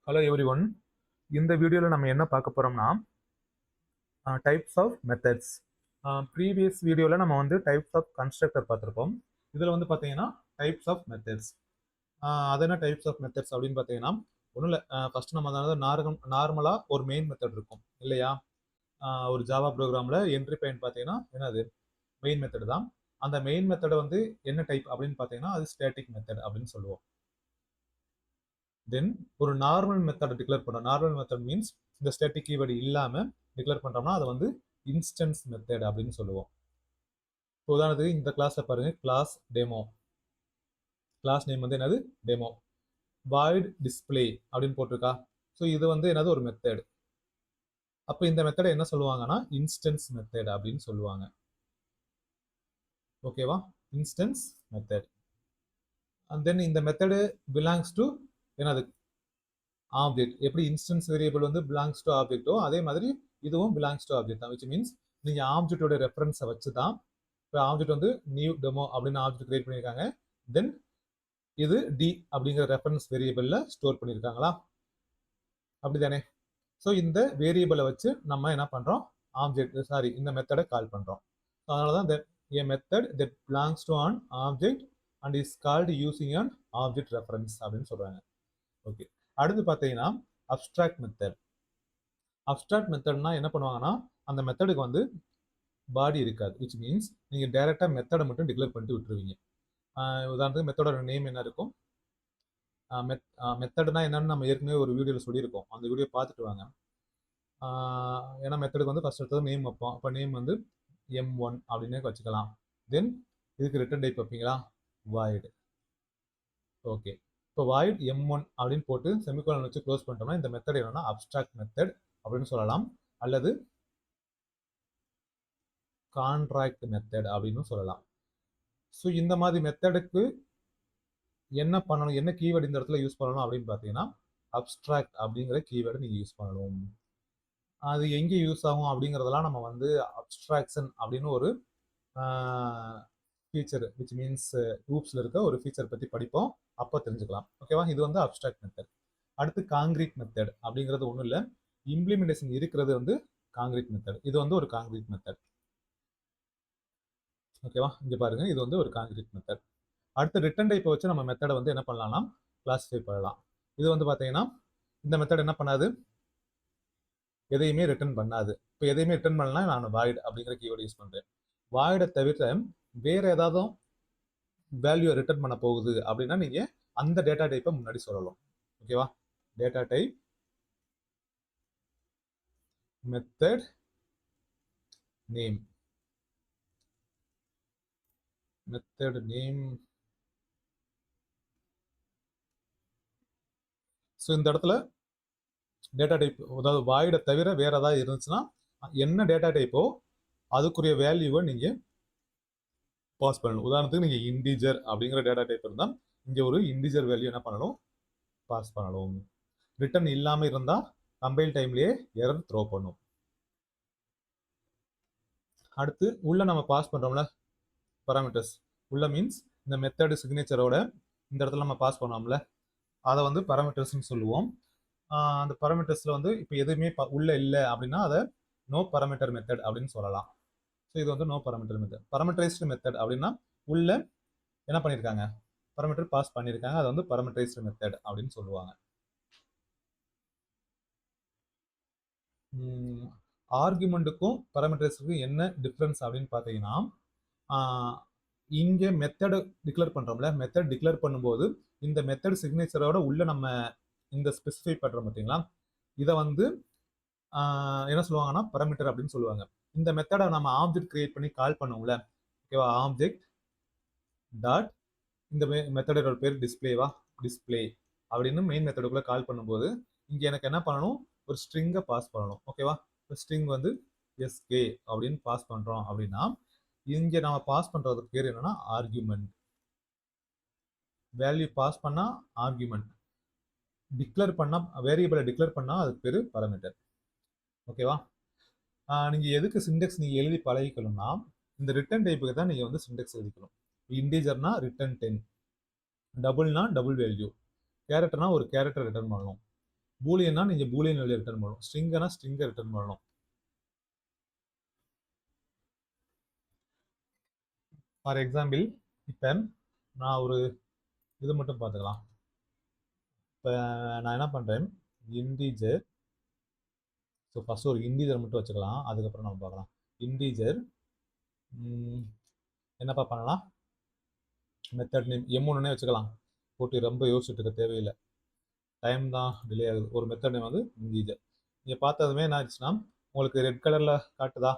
Hello every one. இந்த வீடியோவில் நம்ம என்ன பார்க்க போகிறோம்னா டைப்ஸ் ஆஃப் மெத்தட்ஸ். ப்ரீவியஸ் வீடியோவில் நம்ம வந்து டைப்ஸ் ஆஃப் கன்ஸ்ட்ரக்டர் பார்த்துருப்போம். இதில் வந்து பார்த்தீங்கன்னா டைப்ஸ் ஆஃப் மெத்தட்ஸ். அது என்ன டைப்ஸ் ஆஃப் மெத்தட்ஸ் அப்படின்னு பார்த்தீங்கன்னா ஒன்றும் இல்லை. ஃபர்ஸ்ட் நம்ம அதாவது நார்மலாக ஒரு மெயின் மெத்தட் இருக்கும் இல்லையா? ஒரு ஜாவா ப்ரோக்ராமில் என்ட்ரி பாயிண்ட் பார்த்தீங்கன்னா என்னது மெயின் மெத்தட் தான். அந்த மெயின் மெத்தடை வந்து என்ன டைப் அப்படின்னு பார்த்தீங்கன்னா அது ஸ்டேட்டிக் மெத்தட் அப்படின்னு சொல்லுவோம். தென் ஒரு நார்மல் மெத்தடை டிக்ளேர் பண்ணுறோம். நார்மல் மெத்தட் மீன்ஸ் இந்த ஸ்டேட்டிக் கீவேர்டு இல்லாமல் டிக்ளேர் பண்ணுறோம்னா அதை வந்து இன்ஸ்டன்ஸ் மெத்தட் அப்படின்னு சொல்லுவோம். உதாரணத்துக்கு இந்த கிளாஸில் பாருங்க, கிளாஸ் டெமோ. கிளாஸ் நேம் வந்து என்னது டெமோ. வாய்ட் டிஸ்பிளே அப்படின்னு போட்டிருக்கா. ஸோ இது வந்து என்னது ஒரு மெத்தட். அப்போ இந்த மெத்தடை என்ன சொல்லுவாங்கன்னா இன்ஸ்டன்ஸ் மெத்தட் அப்படின்னு சொல்லுவாங்க. ஓகேவா? Instance method. அண்ட் தென் இந்த மெத்தடு பிலாங்ஸ் டு என்னது ஆப்ஜெக்ட். எப்படி இன்ஸ்டன்ஸ் வேரியபிள் வந்து பிலாங்ஸ் டு ஆப்ஜெக்டோ அதே மாதிரி இதுவும் பிலாங்ஸ் டு ஆப்ஜெக்ட் தான். விச் மீன்ஸ் நீங்க ஆப்ஜெக்டோட ரெஃபரன்ஸை வச்சு தான் இப்போ ஆப்ஜெக்ட் வந்து நியூ டெமோ அப்படின்னு ஆப்ஜெக்ட் கிரியேட் பண்ணியிருக்காங்க. தென் இது டி அப்படிங்கிற ரெஃபரன்ஸ் வேரியபிள்ல ஸ்டோர் பண்ணியிருக்காங்களா? அப்படிதானே? ஸோ இந்த வேரியபிளை வச்சு நம்ம என்ன பண்றோம், இந்த மெத்தடை கால் பண்றோம். அதனால தான் a method that belongs to an object and is called using an object reference அப்படின்னு சொல்றாங்க. ஓகே, அடுத்து பார்த்தீங்கன்னா அப்ஸ்ட்ராக்ட் மெத்தட். அப்ஸ்ட்ராக்ட் மெத்தட்னா என்ன பண்ணுவாங்கன்னா அந்த மெத்தடுக்கு வந்து பாடி இருக்காது. விச் மீன்ஸ் நீங்கள் டைரெக்டாக மெத்தடை மட்டும் டிக்ளேர் பண்ணிட்டு விட்டுருவீங்க. உதாரணத்துக்கு மெத்தடோட நேம் என்ன இருக்கும், மெத்தட்னா என்னன்னு நம்ம ஏற்கனவே ஒரு வீடியோவில் சொல்லியிருக்கோம். அந்த வீடியோ பார்த்துட்டு வாங்க. ஏன்னா மெத்தடுக்கு வந்து ஃபர்ஸ்ட் எடுத்தது நேம் வைப்போம். அப்போ நேம் வந்து M1 அப்படின்னே வச்சுக்கலாம். தென் இதுக்கு ரிட்டர்ன் டைப் வைப்பீங்களா, வாய்டு. ஓகே, இப்போ வாய்ட் M1 அப்படின்னு போட்டு செமிகோலன் வச்சு க்ளோஸ் பண்ணிட்டோம்னா இந்த மெத்தட் என்னன்னா அப்ஸ்ட்ராக்ட் மெத்தட் அப்படின்னு சொல்லலாம், அல்லது கான்ட்ராக்ட் மெத்தட் அப்படின்னு சொல்லலாம். ஸோ இந்த மாதிரி மெத்தடுக்கு என்ன பண்ணணும், என்ன கீவேர்டு இந்த இடத்துல யூஸ் பண்ணணும் அப்படின்னு பார்த்தீங்கன்னா அப்ஸ்ட்ராக்ட் அப்படிங்கிற கீவேர்டு நீங்கள் யூஸ் பண்ணணும். அது எங்கே யூஸ் ஆகும் அப்படிங்கிறதெல்லாம் நம்ம வந்து அப்ஸ்ட்ராக்ஷன் அப்படின்னு ஒரு ஃபீச்சர் விச் மீன்ஸ் ரூப்ஸில் இருக்க ஒரு ஃபீச்சர் பற்றி படிப்போம், அப்போ தெரிஞ்சுக்கலாம். ஓகேவா? இது வந்து அப்ஸ்ட்ராக்ட் மெத்தட். அடுத்து காங்கிரீட் மெத்தட் அப்படிங்கிறது ஒன்றும் இல்லை, இம்ப்ளிமெண்டேஷன் இருக்கிறது வந்து காங்கிரீட் மெத்தட். இது வந்து ஒரு காங்கிரீட் மெத்தட். ஓகேவா? இங்கே பாருங்க, இது வந்து ஒரு காங்கிரீட் மெத்தட். அடுத்து ரிட்டர்ன் டைப்பை வச்சு நம்ம மெத்தடை வந்து என்ன பண்ணலாம்னா கிளாஸிஃபை பண்ணலாம். இது வந்து பார்த்தீங்கன்னா இந்த மெத்தட் என்ன பண்ணாது, எதையுமே ரிட்டர்ன் பண்ணாது. இப்போ எதையுமே ரிட்டர்ன் பண்ணலாம், நான் வாய்ட் அப்படிங்கிற கீவேர்டு யூஸ் பண்ணுறேன். வாய்டை தவிர வேற ஏதாவது வேல்யூ ரிட்டர்ன் பண்ண போகுது அப்படின்னா நீங்க அந்த டேட்டா டைப்பை முன்னாடி சொல்லலாம். ஓகேவா? Data type method name. Method name. So இந்த இடத்துல டேட்டா டைப், அதாவது வாய்டை தவிர வேற ஏதாவது இருந்துச்சுன்னா என்ன டேட்டா டைப்போ அதுக்குரிய வேல்யூவை நீங்க பாஸ் பண்ணணும். உதாரணத்துக்கு நீங்க இன்டிஜர் அப்படிங்கிற டேட்டா டைப் இருந்தால் இங்க ஒரு இன்டிஜர் வேல்யூ என்ன பண்ணணும், பாஸ் பண்ணணும். ரிட்டர்ன் இல்லாம இருந்தா கம்பைல் டைம்லயே எரர் த்ரோ பண்ணும். அடுத்து உள்ள நம்ம பாஸ் பண்றோம்ல பராமீட்டர்ஸ், உள்ள மீன்ஸ் இந்த மெத்தட் சிக்னேச்சரோட இந்த இடத்துல நம்ம பாஸ் பண்ணோம்ல அதை வந்து பராமீட்டர்ஸ்னு சொல்லுவோம். அந்த பராமீட்டர்ஸ்ல வந்து இப்போ எதுவுமே உள்ள இல்லை அப்படின்னா அதை நோ பராமீட்டர் மெத்தட் அப்படின்னு சொல்லலாம். ஸோ இது வந்து நோ பராமீட்டர் மெத்தட். பராமீட்டரைஸ்டு மெத்தட் அப்படின்னா உள்ள என்ன பண்ணியிருக்காங்க, பராமீட்டர் பாஸ் பண்ணியிருக்காங்க, அதை வந்து பராமீட்டரைஸ்டு மெத்தட் அப்படின்னு சொல்லுவாங்க. ஆர்குமெண்ட்டுக்கும் பராமீட்டர்ஸுக்கும் என்ன டிஃப்ரென்ஸ் அப்படின்னு பார்த்தீங்கன்னா இங்கே மெத்தடை டிக்ளேர் பண்ணுறோம்ல, மெத்தட் டிக்ளேர் பண்ணும்போது இந்த மெத்தட் சிக்னேச்சரோட உள்ள நம்ம இந்த ஸ்பெசிஃபை பண்ணுறோம் பார்த்தீங்களா, இதை வந்து என்ன சொல்லுவாங்கன்னா பராமீட்டர் அப்படின்னு சொல்லுவாங்க. இந்த மெத்தடை நம்ம ஆப்ஜெக்ட் கிரியேட் பண்ணி கால் பண்ணுவோம்ல, ஓகேவா? ஆப்ஜெக்ட் டாட் இந்த மெத்தடோட பேர் டிஸ்பிளேவா, டிஸ்பிளே அப்படின்னு மெயின் மெத்தடுக்குள்ள கால் பண்ணும்போது இங்க எனக்கு என்ன பண்ணணும், ஒரு ஸ்ட்ரிங்கை பாஸ் பண்ணணும். ஓகேவா? ஸ்ட்ரிங் வந்து எஸ்கே அப்படின்னு பாஸ் பண்றோம் அப்படின்னா இங்க நம்ம பாஸ் பண்றதுக்கு பேர் என்னன்னா ஆர்குமெண்ட். வேல்யூ பாஸ் பண்ணா ஆர்குமெண்ட், டிக்ளேர் பண்ணா வேரியபிளை டிக்ளேர் பண்ணா அதுக்கு பேரு பராமீட்டர். ஓகேவா? நீங்க எதுக்கு சிண்டெக்ஸ் நீங்க எழுதி பழகிக்கணும்னா இந்த ரிட்டர்ன் டைப்புக்கு தான் நீங்க வந்து சிண்டெக்ஸ் எழுதிக்கணும். இன்டிஜர்னா ரிட்டர்ன் 10, டபுள்னா டபுள் வேல்யூ, கேரக்டர்னா ஒரு கேரக்டர் ரிட்டர்ன் பண்ணணும். பூலியன்னா நீங்க பூலியன் வேல்யூ ரிட்டர்ன் பண்ணணும், ஸ்ட்ரிங்னா ஸ்ட்ரிங்கை ரிட்டர்ன் பண்ணணும். ஃபார் எக்ஸாம்பிள் இப்போ நான் ஒரு இது மட்டும் பார்த்துக்கலாம். இப்போ நான் என்ன பண்ணுறேன், இன்டீஜர். ஸோ ஃபஸ்ட்டு ஒரு இன்டீஜர் மட்டும் வச்சுக்கலாம், அதுக்கப்புறம் நம்ம பார்க்கலாம். இன்டீஜர் என்னப்பா பண்ணலாம், மெத்தட் நேம் M1 வச்சுக்கலாம். போட்டு ரொம்ப யோசிச்சுட்டு இருக்க தேவையில்லை, டைம் தான் டிலே ஆகுது. ஒரு மெத்தட் நேம் வந்து இன்டீஜர். நீங்கள் பார்த்ததுமே என்ன ஆச்சுன்னா உங்களுக்கு ரெட் கலரில் காட்டுதா,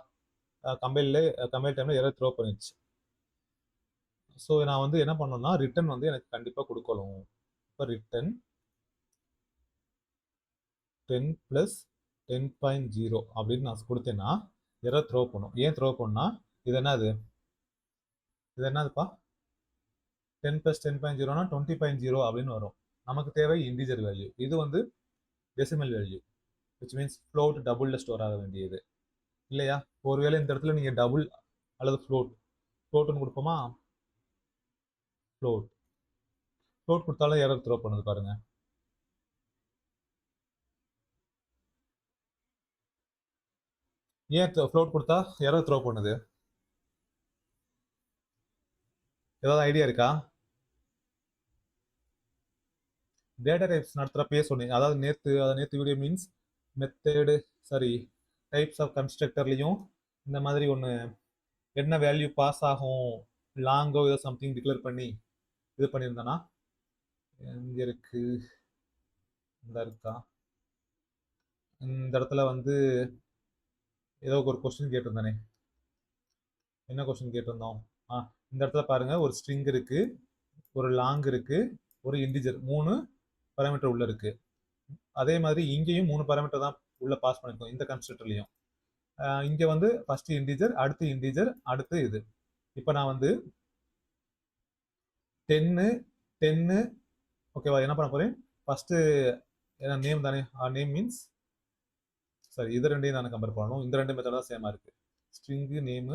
கம்பைல் டைமில் எரர் த்ரோ பண்ணிடுச்சு. ஸோ நான் வந்து என்ன பண்ணணும்னா ரிட்டன் வந்து எனக்கு கண்டிப்பாக கொடுக்கணும். இப்போ ரிட்டன் 10 + 10.0 அப்படின்னு நான் கொடுத்தேன்னா எரர் த்ரோ பண்ணும். ஏன் த்ரோ பண்ணா, இது என்னதுப்பா, 10 + 10.0னா 20.0 அப்படின்னு வரும். நமக்கு தேவை இன்டிஜர் வேல்யூ, இது வந்து decimal value, which means float டபுளில் ஸ்டோர் ஆக வேண்டியது இல்லையா. ஒருவேளை இந்த இடத்துல நீங்கள் டபுள் அல்லது ஃப்ளோட்னு கொடுப்போமா, ஃப்ளோட் கொடுத்தாலும் எரர் த்ரோ பண்ணுது பாருங்க. ஏன் ஃப்ளோட் கொடுத்தா எரர் த்ரோ பண்ணுது, ஏதாவது ஐடியா இருக்கா? டேட்டா டைப்ஸ் நடத்துகிறப்பயே சொன்னீங்க, அதாவது நேற்று video means method types of கன்ஸ்ட்ரக்டர்லையும் இந்த மாதிரி ஒன்று என்ன வேல்யூ பாஸ் ஆகும், லாங்கோ ஏதோ சம்திங் டிக்ளேர் பண்ணி இது பண்ணியிருந்தேன்னா, இங்கே இருக்கு, இந்த இருக்கா, இந்த இடத்துல வந்து ஏதோ ஒரு கொஸ்டின் கேட்டிருந்தானே, என்ன கொஸ்டின் கேட்டிருந்தோம், இந்த இடத்துல பாருங்க, ஒரு ஸ்ட்ரிங் இருக்கு, ஒரு லாங் இருக்கு, ஒரு இன்டிஜர், 3 பாராமீட்டர் உள்ள இருக்கு. அதே மாதிரி இங்கேயும் 3 பாராமீட்டர் தான் உள்ள பாஸ் பண்ணிருக்கோம் இந்த கன்ஸ்ட்ரக்டர்லையும். இங்க வந்து ஃபர்ஸ்ட் இன்டிஜர், அடுத்து இன்டிஜர், அடுத்து இது. இப்போ நான் வந்து 10 ஓகேவா, என்ன பண்ண போறேன், ஃபர்ஸ்ட் நேம் தானே, நேம் மீன்ஸ் இது ரெண்டையும் நான் கம்பேர் பண்ணணும். இந்த ரெண்டு மெத்தட் தான் சேமா இருக்கு. String name,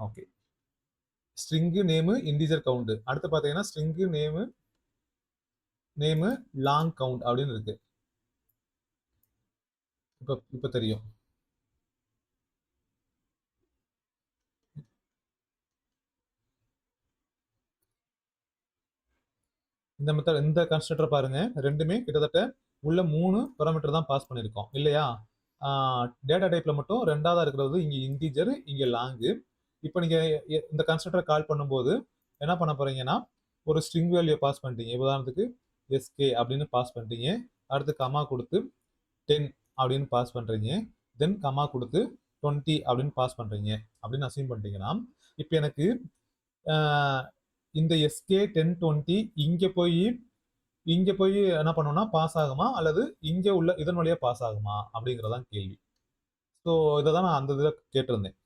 okay, string name integer count. அடுத்து பார்த்தீங்கன்னா ஸ்ட்ரிங் நேம் லாங் கவுண்ட் அப்படின்னு இருக்கு. இப்போ தெரியும். இந்த மெத்தட், இந்த கன்ஸ்ட்ரக்டர் பாருங்க, ரெண்டுமே கிட்டத்தட்ட உள்ள 3 பாராமீட்டர் தான் பாஸ் பண்ணியிருக்கோம் இல்லையா. டேட்டா டைப்ல மட்டும் ரெண்டாவதா இருக்கிறது இங்க இன்டிஜர், இங்க லாங்கு. இப்போ நீங்க இந்த கன்ஸ்ட்ரக்டர் கால் பண்ணும்போது என்ன பண்ண போறீங்கன்னா, ஒரு ஸ்ட்ரிங் வேல்யூ பாஸ் பண்ணிட்டீங்க, உதாரணத்துக்கு எஸ்கே அப்படின்னு பாஸ் பண்ணிட்டீங்க. அடுத்து கமா கொடுத்து 10 அப்படின்னு பாஸ் பண்றீங்க, தென் கமா கொடுத்து 20 அப்படின்னு பாஸ் பண்றீங்க அப்படின்னு அசீம் பண்ணிட்டீங்கன்னா, இப்போ எனக்கு இந்த எஸ்கே 10 20 இங்க போய் என்ன பண்ணோம்னா பாஸ் ஆகுமா, அல்லது இங்க உள்ள இதன் வழியா பாஸ் ஆகுமா அப்படிங்கறதான் கேள்வி. ஸோ இதை தான் நான் அந்த இதில் கேட்டிருந்தேன்.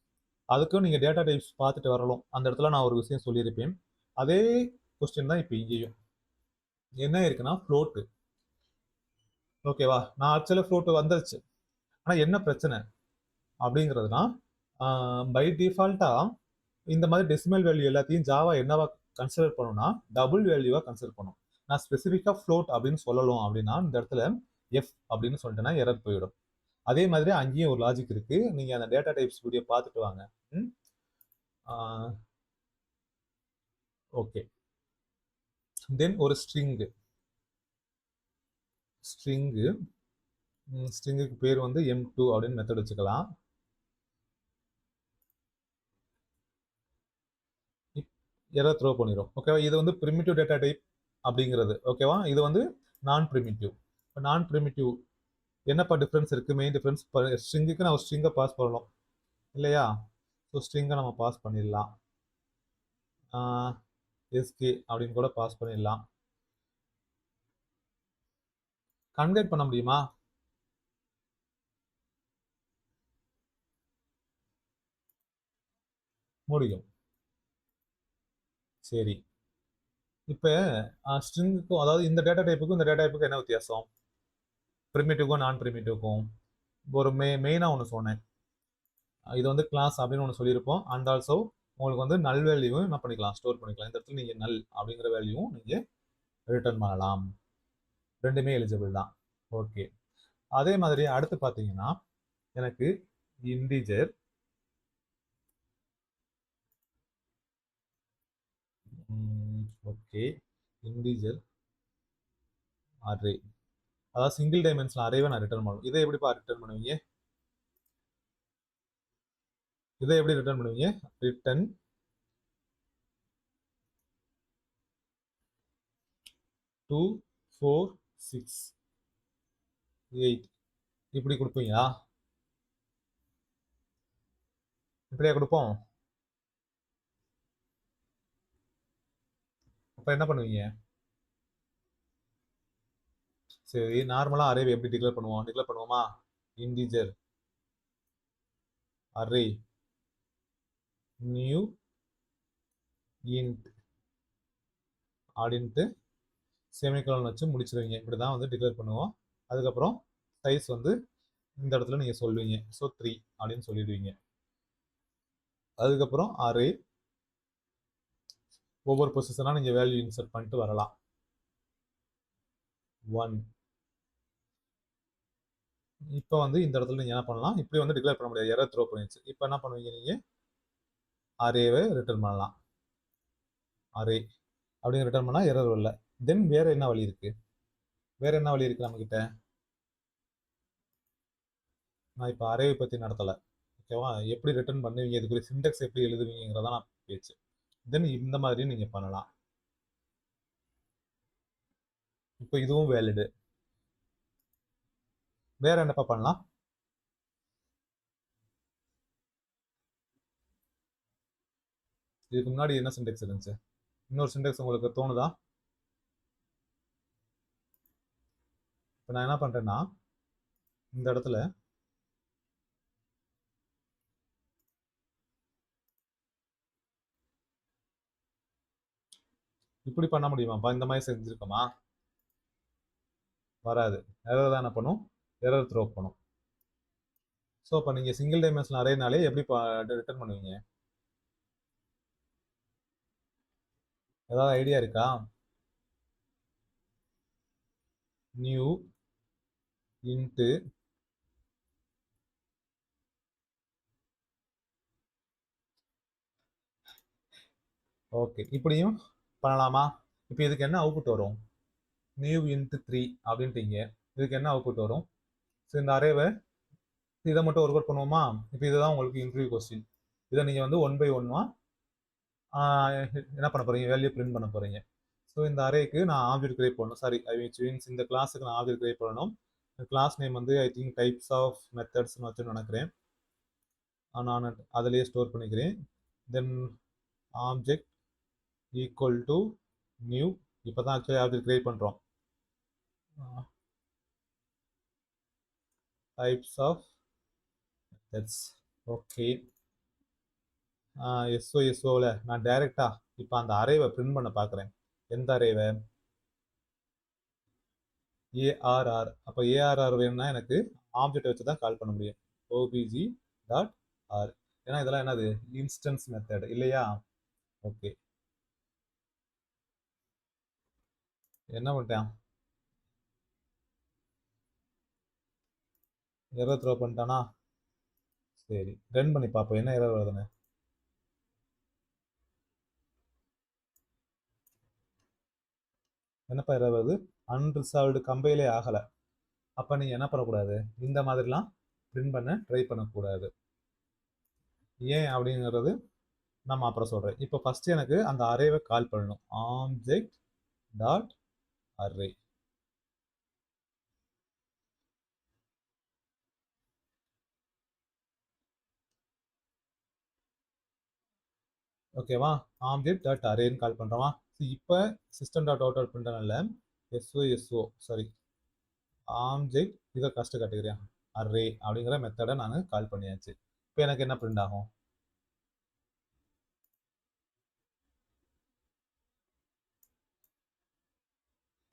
அதுக்கும் நீங்க டேட்டா டைப்ஸ் பார்த்துட்டு வரலாம். அந்த இடத்துல நான் ஒரு விஷயம் சொல்லியிருப்பேன். அதே கொஸ்டின் தான் இப்போ இங்கேயும் என்ன இருக்குன்னா, ஃப்ளோட். ஓகேவா, நான் ஆக்சுவலாக ஃப்ளோட் வந்துருச்சு. ஆனா என்ன பிரச்சனை அப்படிங்கிறதுனா, பை டிஃபால்ட்டா இந்த மாதிரி டெசிமல் வேல்யூ எல்லாத்தையும் ஜாவா என்னவா கன்சிடர் பண்ணணும்னா டபுள் வேல்யூவா கன்சிடர் பண்ணும். நான் ஸ்பெசிஃபிக்கா ஃப்ளோட் அப்படின்னு சொல்லணும் அப்படின்னா இந்த இடத்துல எஃப் அப்படின்னு சொல்லிட்டேன்னா எரர் போயிடும். அதே மாதிரி அங்கேயும் ஒரு லாஜிக் இருக்கு. நீங்க அந்த டேட்டா டைப்ஸ் வீடியோ பார்த்துட்டு வாங்க. ஓகே, தென் ஒரு ஸ்ட்ரிங்கு ஸ்ட்ரிங்குக்கு பேர் வந்து M2 அப்படின்னு மெத்தட் வச்சுக்கலாம். எரர் த்ரோ பண்ணிடும். ஓகேவா, இது வந்து பிரிமிட்டிவ் டேட்டா டைப் அப்படிங்கிறது. ஓகேவா, இது வந்து நான் பிரிமிட்டிவ். நான் பிரிமிட்டிவ் என்னப்பா டிஃப்ரென்ஸ் இருக்கு, மெயின் டிஃப்ரென்ஸ், ஸ்ட்ரிங்குக்கு நான் ஒரு ஸ்ட்ரிங்கை பாஸ் பண்ணலாம் இல்லையா. ஸோ ஸ்ட்ரிங்கை நம்ம பாஸ் பண்ணிடலாம், எஸ்கே அப்படின்னு கூட பாஸ் பண்ணிடலாம். கன்வெர்ட் பண்ண முடியுமா, முடியும். சரி, இப்போ ஸ்ட்ரிங்குக்கும், அதாவது இந்த டேட்டா டைப்புக்கும் இந்த டேட்டா டைப்புக்கும் என்ன வித்தியாசம், பிரிமிட்டிவ்க்கும் நான் பிரிமிட்டிவ்க்கும் ஒரு மெயினாக ஒன்று சொன்னேன். இது வந்து கிளாஸ் அப்படின்னு ஒன்று சொல்லியிருப்போம். அண்ட் ஆல்சோ உங்களுக்கு வந்து நல் வேல்யூவும் என்ன பண்ணிக்கலாம், ஸ்டோர் பண்ணிக்கலாம். இந்த இடத்துல நீங்கள் நல் அப்படிங்கிற வேல்யூவும் நீங்கள் ரிட்டர்ன் பண்ணலாம். ரெண்டுமே எலிஜிபிள் தான். ஓகே. அதே மாதிரி அடுத்து பார்த்தீங்கன்னா எனக்கு இன்டிஜர் ஓகே இன்டிஜர் அரே, அதாவது சிங்கிள் டைமென்ஷனல் அரேவை நான் ரிட்டர்ன் பண்ணணும். இதை எப்படிப்பா ரிட்டர்ன் பண்ணுவீங்க? இதை எப்படி ரிட்டர்ன் பண்ணுவீங்க? ரிட்டர்ன் 2 4 6 8 இப்படி கொடுப்பீங்களா? இப்படியா கொடுப்போம்? அப்ப என்ன பண்ணுவீங்க? சரி, நார்மலா அரேவை எப்படி டிக்ளேர் பண்ணுவோம்? டிக்ளேர் பண்ணுவோமா? இன்டிஜர் அரே நியூ இன்ட் அப்படின்ட்டு செமிகோலன் வச்சு முடிச்சிருவீங்க. இப்படிதான் வந்து டிக்ளேர் பண்ணுவோம். அதுக்கப்புறம் சைஸ் வந்து இந்த இடத்துல நீங்க சொல்லுவீங்க. ஸோ 3 அப்படின்னு சொல்லிடுவீங்க. அதுக்கப்புறம் அரே ஒவ்வொரு பொசிஷனா நீங்க வேல்யூ இன்சர்ட் பண்ணிட்டு வரலாம். 1 இப்போ வந்து இந்த இடத்துல நீங்க என்ன பண்ணலாம்? இப்படி வந்து டிக்ளேர் பண்ண முடியாது, எரர் த்ரோ பண்ணிடுச்சு. இப்போ என்ன பண்ணுவீங்க? நீங்க அரேவை ரிட்டர்ன் பண்ணலாம். அரே அப்படின்னு ரிட்டர்ன் பண்ணா எரர் வரல. தென் வேற என்ன வழி இருக்கு? வேற என்ன வழி இருக்கு நம்ம கிட்ட? நான் இப்போ அரேவை பத்தி நடத்தல, ஓகேவா? எப்படி ரிட்டர்ன் பண்ணுவீங்க, இதுக்குரிய சிண்டெக்ஸ் எப்படி எழுதுவீங்கிறதா நான் பேச்சு. தென் இந்த மாதிரி நீங்க பண்ணலாம். இப்போ இதுவும் வேலிடு. வேற என்னப்பா பண்ணலாம்? இதுக்கு முன்னாடி என்ன சிண்டெக்ஸ் இருந்துச்சு? இன்னொரு சிண்டெக்ஸ் உங்களுக்கு தோணுதா? இப்போ நான் என்ன பண்றேன்னா இந்த இடத்துல இப்படி பண்ண முடியுமாப்பா? இந்த மாதிரி செஞ்சிருக்கோமா? வராது. எரர் தான் என்ன பண்ணும்? எரர் த்ரோ பண்ணும். ஸோ அப்போ நீங்கள் சிங்கிள் டைமென்ஷனல் அரேனாலே எப்படி ரிட்டர்ன் பண்ணுவீங்க? ஏதாவது ஐடியா இருக்கா? நியூ இன்ட்டு ஓகே, இப்படியும் பண்ணலாமா? இப்போ இதுக்கு என்ன அவுட்புட் வரும்? New into 3 அப்படின்ட்டீங்க. இதுக்கு என்ன அவுட்புட் வரும்? ஸோ இந்த அரேவை இதை மட்டும் ஒர்க் அவுட் பண்ணுவோமா? இப்போ இதுதான் உங்களுக்கு இன்டர்வியூ கொஸ்டின். இதை நீங்கள் வந்து 1 பை 1 என்ன பண்ண போறீங்க? வேல்யூ பிரிண்ட் பண்ண போறீங்க. ஸோ இந்த அரேக்கு நான் ஆப்ஜெக்ட் கிரியேட் பண்ணணும். சாரி, ஐ மீன்ஸ் இந்த கிளாஸுக்கு நான் ஆப்ஜெக்ட் கிரியேட் பண்ணணும். கிளாஸ் நேம் வந்து ஐ திங்க் டைப்ஸ் ஆஃப் மெத்தட்ஸ்னு வச்சு நினைக்கிறேன். நான் அதிலேயே ஸ்டோர் பண்ணிக்கிறேன். Then object equal to new. இப்போ தான் ஆக்சுவலி ஆப்ஜெக்ட் கிரியேட் பண்ணுறோம். Types of methods. ஓகே. எஸ்ஓவில் நான் டைரெக்டாக இப்போ அந்த அரேவை பிரிண்ட் பண்ண பார்க்குறேன். எந்த அரேவை? ஏஆர்ஆர். அப்போ ஏஆர்ஆர் வேணும்னா எனக்கு ஆப்ஜெக்ட் வச்சு தான் கால் பண்ண முடியும். OBJ dot R. ஏன்னா இதெல்லாம் என்னது? இன்ஸ்டன்ஸ் மெத்தட் இல்லையா? ஓகே, என்ன பண்ணிட்டேன்? எரர் த்ரோ பண்ணிட்டானா? சரி, ரன் பண்ணி பார்ப்போம் என்ன எரர் வருதுன்னு. என்னப்பா எரர் வருது? அன்ரிசால்வ்டு, கம்பைலே ஆகலை. அப்போ நீங்கள் என்ன பண்ணக்கூடாது? இந்த மாதிரிலாம் பிரிண்ட் பண்ண ட்ரை பண்ணக்கூடாது. ஏன் அப்படிங்கிறது நம்ம அப்புறம் சொல்கிறேன். இப்போ ஃபர்ஸ்ட் எனக்கு அந்த அரேவை கால் பண்ணணும். Object dot array. ஓகேவா? ஆப்ஜெக்ட் டாட் அரேன்னு கால் பண்ணுறோமா? இப்போ சிஸ்டம் டாட் அவுட் அவுட் பண்ணுறனால எஸ்ஓ சாரி, ஆப்ஜெக்ட் இதை கஷ்ட கேட்டகரியா அரே அப்படிங்கிற மெத்தடை நான் கால் பண்ணியாச்சு. இப்போ எனக்கு என்ன பிரிண்ட் ஆகும்?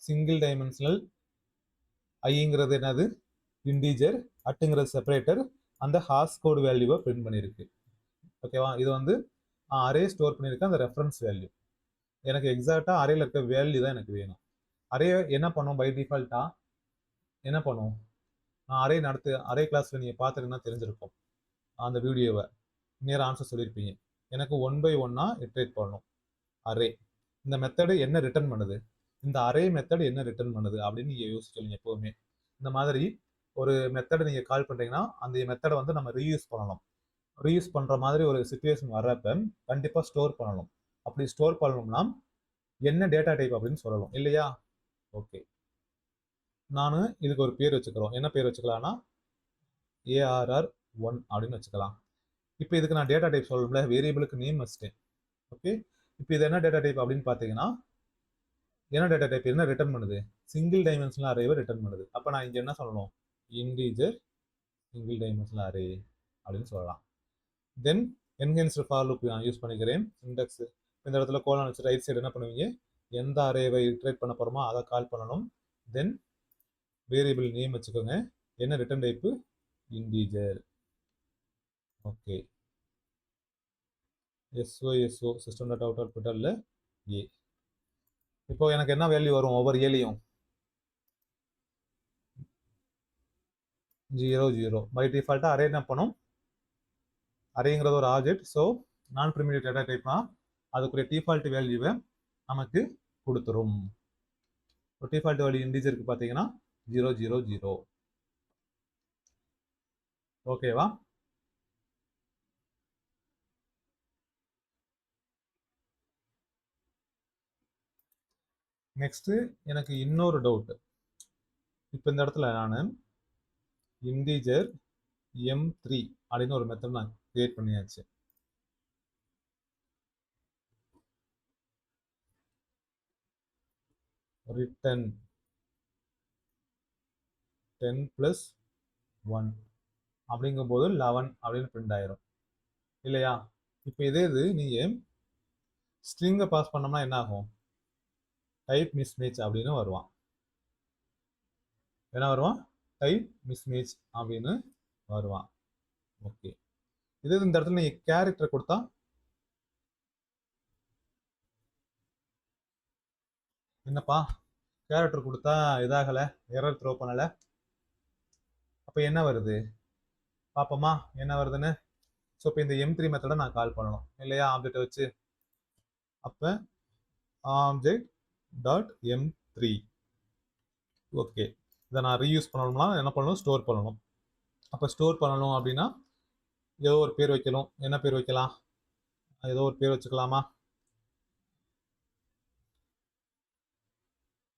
சிங்கிள் டைமென்ஷனல் ஐங்கிறது என்னது? இன்டிஜர். அட்டுங்கிறது செப்பரேட்டர். அந்த ஹாஷ் கோட் வேல்யூவை பிரிண்ட் பண்ணியிருக்கு. ஓகேவா? இது வந்து அரே ஸ்டோர் பண்ணியிருக்க அந்த ரெஃபரன்ஸ் வேல்யூ. எனக்கு எக்ஸாக்டாக அரேல இருக்க வேல்யூ தான் எனக்கு வேணும். அரே என்ன பண்ணும்? பை டிஃபால்ட்டா என்ன பண்ணும், நான் அரே கிளாஸில் நீங்கள் பார்த்துருந்தா தெரிஞ்சிருக்கும் அந்த வீடியோவை. நேராக ஆன்சர் சொல்லியிருப்பீங்க. எனக்கு 1 by 1 இட்ரேட் பண்ணணும் அரே. இந்த மெத்தடு என்ன ரிட்டர்ன் பண்ணுது, இந்த அரே மெத்தட் என்ன ரிட்டர்ன் பண்ணுது அப்படின்னு நீங்கள் யோசிக்கணும் எப்போவுமே. இந்த மாதிரி ஒரு மெத்தடை நீங்கள் கால் பண்ணுறீங்கன்னா அந்த மெத்தடை வந்து நம்ம ரீயூஸ் பண்ணணும். ரீயூஸ் பண்ணுற மாதிரி ஒரு சுச்சுவேஷன் வர்றப்ப கண்டிப்பாக ஸ்டோர் பண்ணணும். அப்படி ஸ்டோர் பண்ணணும்னா என்ன டேட்டா டைப் அப்படின்னு சொல்லணும் இல்லையா? ஓகே, நான் இதுக்கு ஒரு பேர் வச்சுக்கிறோம். என்ன பேர் வச்சுக்கலாம்னா ARR1 அப்படின்னு வச்சுக்கலாம். இப்போ இதுக்கு நான் டேட்டா டைப் சொல்லணும்ல, வேரியபிளுக்கு நேம் வச்சுட்டேன். ஓகே, இப்போ இது என்ன டேட்டா டைப் அப்படின்னு பார்த்தீங்கன்னா, என்ன டேட்டா டைப் என்ன ரிட்டர்ன் பண்ணுது, சிங்கிள் டைமென்ஷனல் அரேவை ரிட்டர்ன் பண்ணுது. அப்போ நான் இங்கே என்ன சொல்லணும், இன்டீஜர் சிங்கிள் டைமென்ஷனல் அரே அப்படின்னு சொல்லலாம். தென் என்ஹென்ஸ்டு ஃபார் லூப் நான் யூஸ் பண்ணிக்கிறேன். இண்டெக்ஸ் இந்த இடத்துல கோலன் வச்சு ரைட் சைடு என்ன பண்ணுவீங்க, எந்த அரேவை இட்ரேட் பண்ண போகிறோமோ அதை கால் பண்ணணும். தென் வேரியபிள் நேம் வச்சுக்கோங்க. என்ன return type, integer. Okay, SOSO system dot out புட்டல்ல ஏ. இப்போ எனக்கு என்ன வேல்யூ வரும் ஒவ்வொரு ஏலையும், 0 0. பை டிஃபால்ட்டாக அரே என்ன பண்ணும், அரேங்கிறது ஒரு ஆப்ஜெக்ட். ஸோ நான் பிரிமிட்டிவ் டேட்டா டைப்னா அதுக்குரிய டிஃபால்ட் வேல்யூவை நமக்கு கொடுத்துரும். டிஃபால்ட் வேல்யூ இன்டீஜருக்கு பார்த்தீங்கன்னா 0 0 0. ஓகேவா? நெக்ஸ்ட் எனக்கு இன்னொரு டவுட். இப்போ இந்த இடத்துல நான் இன்டீஜர் M3 அப்படின்னு ஒரு மெத்தட் நான் கிரியேட் பண்ணியாச்சு. ரிட்டன் 10 + 1 அப்படிங்கும்போது 11 அப்படின்னு பிரிண்ட் ஆயிரும் இல்லையா? இப்போ இதே இது நீங்கள் ஸ்ட்ரிங்கை பாஸ் பண்ணோம்னா என்ன ஆகும், டைப் மிஸ்மேட்ச் அப்படின்னு வருவான். என்ன வருவான், டைப் மிஸ்மேட்ச் அப்படின்னு வருவான். ஓகே, இதே இந்த இடத்துல நீங்கள் கேரக்டர் கொடுத்தா என்னப்பா கேரக்டர் கொடுத்தா இதாகலை, எரர் த்ரோ பண்ணலை, அப்போ என்ன வருது பார்ப்போமா என்ன வருதுன்னு. ஸோ இப்போ இந்த M3 மெத்தடை நான் கால் பண்ணணும் இல்லையா ஆப்ஜெக்டை வச்சு. அப்போ ஆப்ஜெக்ட் டாட் M3. ஓகே, இதை நான் ரீயூஸ் பண்ணணும்னா என்ன பண்ணணும், ஸ்டோர் பண்ணணும். அப்போ ஸ்டோர் பண்ணணும் அப்படின்னா ஏதோ ஒரு பேர் வைக்கணும். என்ன பேர் வைக்கலாம், ஏதோ ஒரு பேர் வச்சுக்கலாமா,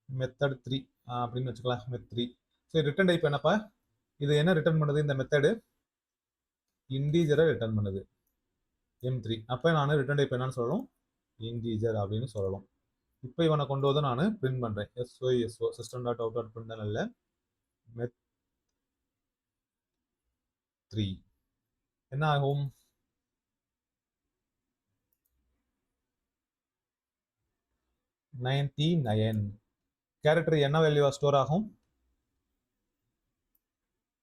மெத்தட் 3 அப்படின்னு வச்சுக்கலாம், மெத்3. சரி, ரிட்டர்ன் டைப் என்னப்பா, இது என்ன ரிட்டர்ன் பண்ணுது, இந்த மெத்தடு இன்டீஜரை ரிட்டர்ன் பண்ணுது M3. அப்போ நான் ரிட்டர்ன் டைப் என்னன்னு சொல்லணும், இன்டீஜர் அப்படின்னு சொல்லணும். இப்போ இவனை கொண்டு வந்து நான் பிரிண்ட் பண்ணுறேன். SOSO system dot out dot print நல்ல மெத்3 என்ன ஆகும், $99. கேரக்டர் என்ன வேல்யூவா ஸ்டோர் ஆகும்,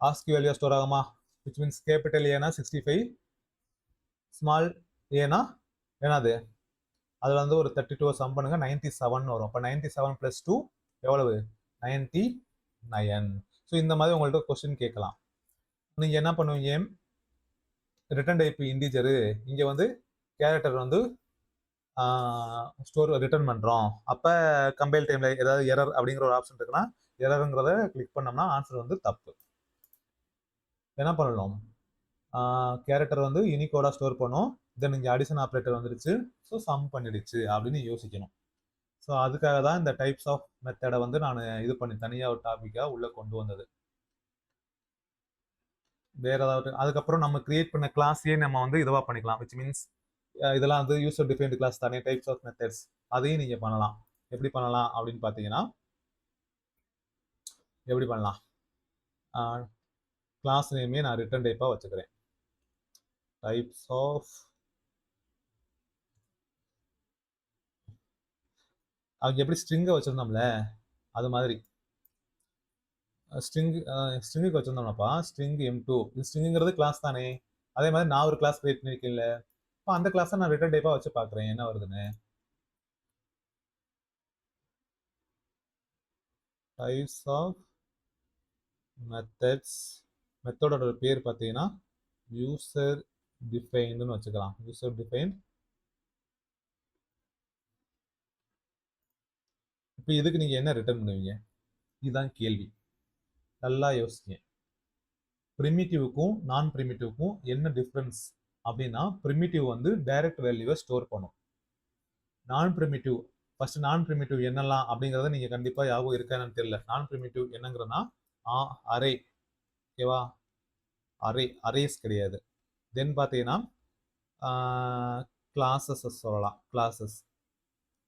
ஆஸ்கி வேல்யூவா ஸ்டோர் ஆகுமா, விச் மீன்ஸ் கேபிட்டல் ஏனா 65, ஸ்மால் ஏனா என்னது, அதில் வந்து ஒரு 32 சம் பண்ணுங்க 97 வரும். அப்போ 97 + 2 எவ்வளவு, 99. ஸோ இந்த மாதிரி உங்கள்கிட்ட கொஸ்டின் கேட்கலாம். நீங்கள் என்ன பண்ணுவீங்க, ரிட்டர்ன் டைப் இன்டீஜரு, இங்கே வந்து கேரக்டர் வந்து ஸ்டோர் ரிட்டர்ன் பண்ணுறோம். அப்போ கம்பைல் டைமில் ஏதாவது எரர் அப்படிங்கிற ஒரு ஆப்ஷன் இருக்குன்னா எரருங்கிறத கிளிக் பண்ணோம்னா ஆன்சர் வந்து தப்பு. என்ன பண்ணணும், கேரக்டர் வந்து யூனிகோடாக ஸ்டோர் பண்ணும். தென் இங்கே அடிஷன் ஆப்ரேட்டர் வந்துடுச்சு, ஸோ சம் பண்ணிடுச்சு அப்படின்னு யோசிக்கணும். ஸோ அதுக்காக தான் இந்த டைப்ஸ் ஆஃப் மெத்தடை வந்து நான் இது பண்ணி தனியாக ஒரு டாப்பிக்காக உள்ளே கொண்டு வந்தது. வேற ஏதாவது அதுக்கப்புறம் நம்ம கிரியேட் பண்ண கிளாஸையே நம்ம வந்து இதுவாக பண்ணிக்கலாம். விச் மீன்ஸ் இதெல்லாம் வந்து யூசர் டிஃபைன்டு கிளாஸ் தானே, டைப்ஸ் ஆஃப் மெத்தட்ஸ், அதையும் நீங்கள் பண்ணலாம். எப்படி பண்ணலாம் அப்படின்னு பார்த்தீங்கன்னா, எப்படி பண்ணலாம், கிளாஸ் நேமே நான் ரிட்டர்ன் டைப்பாக வச்சுக்கிறேன். டைப்ஸ் ஆஃப், அவங்க எப்படி ஸ்ட்ரிங்கை வச்சுருந்தோம்ல அது மாதிரி ஸ்ட்ரிங்குக்கு வச்சுருந்தோம்னாப்பா, ஸ்ட்ரிங் M2, இது ஸ்ட்ரிங்குங்கிறது கிளாஸ் தானே. அதே மாதிரி நான் ஒரு கிளாஸ் கிரியேட் பண்ணியிருக்கேன்ல, இப்போ அந்த கிளாஸை நான் ரிட்டர்ன் டைப்பாக வச்சு பார்க்குறேன் என்ன வருதுன்னு. டைப்ஸ் ஆஃப் மெத்தட்ஸ் மெத்தடோட பேர் பார்த்தீங்கன்னா யூசர் டிஃபைன்டுன்னு வச்சுக்கலாம். User define. இப்போ இதுக்கு நீங்கள் என்ன ரிட்டர்ன் பண்ணுவீங்க? இதுதான் கேள்வி. நல்லா யோசிங்க. ப்ரிமிட்டிவ்க்கும் நான் ப்ரிமிட்டிவ்க்கும் என்ன டிஃப்ரென்ஸ் அப்படின்னா, ப்ரிமிட்டிவ் வந்து டைரக்ட் வேல்யூவை ஸ்டோர் பண்ணும். நான் ப்ரிமிட்டிவ் ஃபர்ஸ்ட் நான் ப்ரிமிட்டிவ் என்னலாம் அப்படிங்கிறத நீங்கள் கண்டிப்பாக ஞாபகம் இருக்கான்னு தெரியல. நான் ப்ரிமிட்டிவ் என்னங்கிறனா அரே. ஓகேவா? அரேஸ் கிடையாது. தென் பார்த்தீங்கன்னா கிளாஸஸ் சொல்லலாம். கிளாஸஸ்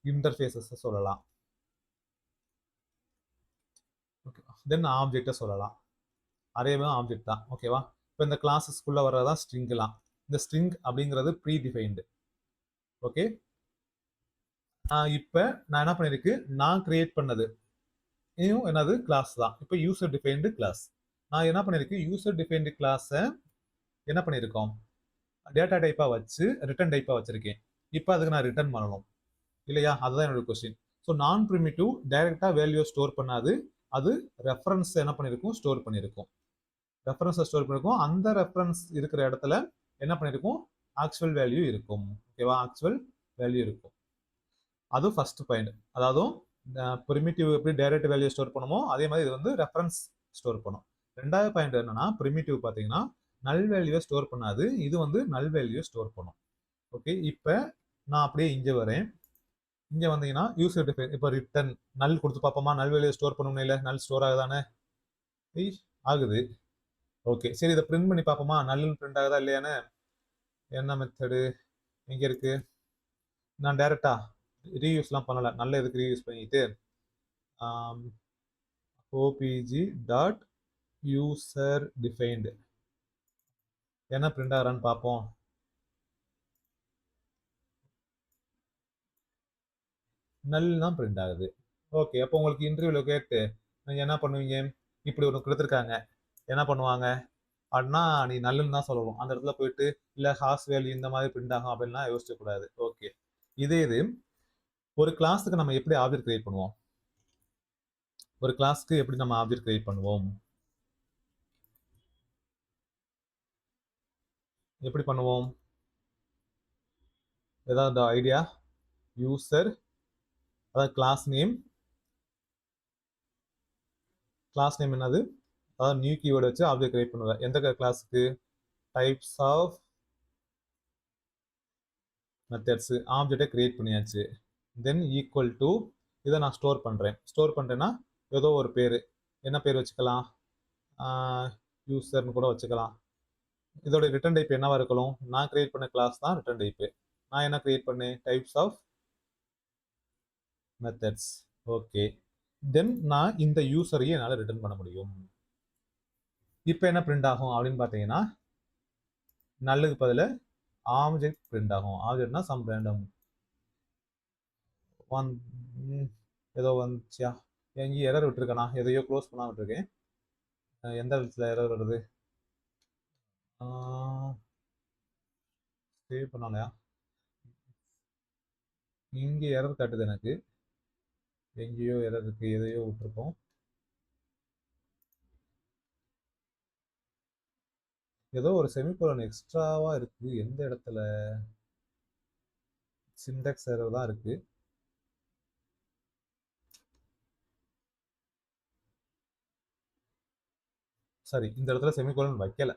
இன்டர்ஃபேஸஸ் சொல்லலாம். ஓகே. தென் ஆப்ஜெக்டை சொல்லலாம். அரேவும் ஆப்ஜெக்ட் தான். ஓகேவா? இப்போ இந்த கிளாஸஸ்க்குள்ளே வர்றதான் ஸ்ட்ரிங்லாம். இந்த ஸ்ட்ரிங் அப்படிங்கிறது ப்ரீ டிஃபைன்டு. ஓகே. இப்போ நான் என்ன பண்ணியிருக்கு, நான் கிரியேட் பண்ணது இதுவும் என்னது கிளாஸ் தான். இப்போ யூசர் டிஃபைன்டு கிளாஸ். நான் என்ன பண்ணியிருக்கேன், யூசர் டிஃபைன்டு கிளாஸை என்ன பண்ணியிருக்கோம், டேட்டா டைப்பாக வச்சு ரிட்டர்ன் டைப்பாக வச்சுருக்கேன். இப்போ அதுக்கு நான் ரிட்டர்ன் பண்ணணும் இல்லையா? அதுதான் என்னோட கொஸ்டின். ஸோ நான் ப்ரிமிட்டிவ் டைரெக்டாக வேல்யூ ஸ்டோர் பண்ணாது. அது ரெஃபரன்ஸ் என்ன பண்ணியிருக்கும், ஸ்டோர் பண்ணியிருக்கும். ரெஃபரன்ஸை ஸ்டோர் பண்ணியிருக்கும். அந்த ரெஃபரன்ஸ் இருக்கிற இடத்துல என்ன பண்ணியிருக்கும், ஆக்சுவல் வேல்யூ இருக்கும். ஓகேவா? ஆக்சுவல் வேல்யூ இருக்கும். அது ஃபர்ஸ்ட் பாயிண்ட். அதாவது ப்ரிமிட்டிவ் எப்படி டைரக்ட் வேல்யூ ஸ்டோர் பண்ணுமோ அதே மாதிரி இது வந்து ரெஃபரன்ஸ் ஸ்டோர் பண்ணும். ரெண்டாவது பாயிண்ட் என்னன்னா, ப்ரிமிட்டிவ் பார்த்தீங்கன்னா நல் வேல்யூவை ஸ்டோர் பண்ணாது. இது வந்து நல் வேல்யூ ஸ்டோர் பண்ணும். ஓகே. இப்போ நான் அப்படியே இங்கே வரேன். இங்கே வந்தீங்கன்னா யூசர் டிஃபைன். இப்போ ரிட்டர்ன் நல் கொடுத்து பார்ப்போமா? நல் வேல்யூ ஸ்டோர் பண்ணணும் இல்லை? நல் ஸ்டோர் ஆகுதானே? ஆகுது. ஓகே. சரி, இதை பிரிண்ட் பண்ணி பார்ப்போமா? நல்லுன்னு பிரிண்ட் ஆகுதா இல்லையானு? என்ன மெத்தடு எங்கே இருக்கு? நான் டைரக்டா ரீயூஸ்லாம் பண்ணலை. நல்ல எதுக்கு ரீயூஸ் பண்ணிட்டு ஓபிஜி டாட் யூசர் டிஃபைன்டு என்ன பிரிண்ட் ஆகிறான்னு பார்ப்போம். நல் தான் பிரிண்ட் ஆகுது. ஓகே. அப்போ உங்களுக்கு இன்டர்வியூவில் கேட்டு நீங்கள் என்ன பண்ணுவீங்க, இப்படி ஒன்று கொடுத்துருக்காங்க என்ன பண்ணுவாங்க அப்படின்னா, நீ நல்லுன்னு தான் சொல்லணும். அந்த இடத்துல போயிட்டு இல்லை ஹாஸ் வேல்யூ இந்த மாதிரி பிரிண்ட் ஆகும் அப்படின்லாம் யோசிக்கக்கூடாது. ஓகே. இதே இது ஒரு கிளாஸுக்கு நம்ம எப்படி ஆப்ஜெக்ட் கிரியேட் பண்ணுவோம், ஒரு கிளாஸ்க்கு எப்படி நம்ம ஆப்ஜெக்ட் கிரியேட் பண்ணுவோம், எப்படி பண்ணுவோம், ஏதாவது ஐடியா? யூசர் அதாவது கிளாஸ் நேம் என்னது, அதாவது நியூ கீவேர்டு வச்சு ஆப்ஜெக்ட் கிரியேட் பண்ணுவேன். எந்த கிளாஸுக்கு? டைப்ஸ் ஆஃப் மெத்தட்ஸ் ஆப்ஜெக்டை கிரியேட் பண்ணியாச்சு. தென் ஈக்குவல் டு இதை நான் ஸ்டோர் பண்ணுறேன். ஸ்டோர் பண்ணுறேன்னா ஏதோ ஒரு பேர், என்ன பேர் வச்சுக்கலாம், யூசர்னு கூட வச்சுக்கலாம். இதோட ரிட்டர்ன் டைப் என்னவா இருக்கணும், நான் கிரியேட் பண்ண கிளாஸ் தான் ரிட்டர்ன் டைப்பு. நான் என்ன கிரியேட் பண்ணேன், டைப்ஸ் ஆஃப் மெத்தட்ஸ். ஓகே. தென் நான் இந்த யூசரையே என்னால் ரிட்டர்ன் பண்ண முடியும். இப்போ என்ன பிரிண்ட் ஆகும் அப்படின்னு பார்த்தீங்கன்னா, நல்லுக்கு பதில் ஆப்ஜெக்ட் பிரிண்ட் ஆகும். ஆப்ஜெக்ட்னா சம் ரேண்டம் ஒன். ஏதோ வந்துச்சியா, எங்கேயும் எரர் விட்டுருக்கேனா, எதையோ க்ளோஸ் பண்ணாம விட்டுருக்கேன். எந்த இடத்துல எரர் வருது, சேவ் பண்ணலையா? இங்கே எரர் காட்டுது எனக்கு. எங்கேயோ எரர் இருக்கு, எதையோ விட்டுருக்கோம். ஏதோ ஒரு செமிகோலன் எக்ஸ்ட்ராவா இருக்கு. எந்த இடத்துல? சின்டாக்ஸ் எரர் தான் இருக்கு. சரி, இந்த இடத்துல செமிகோலன் வைக்கல.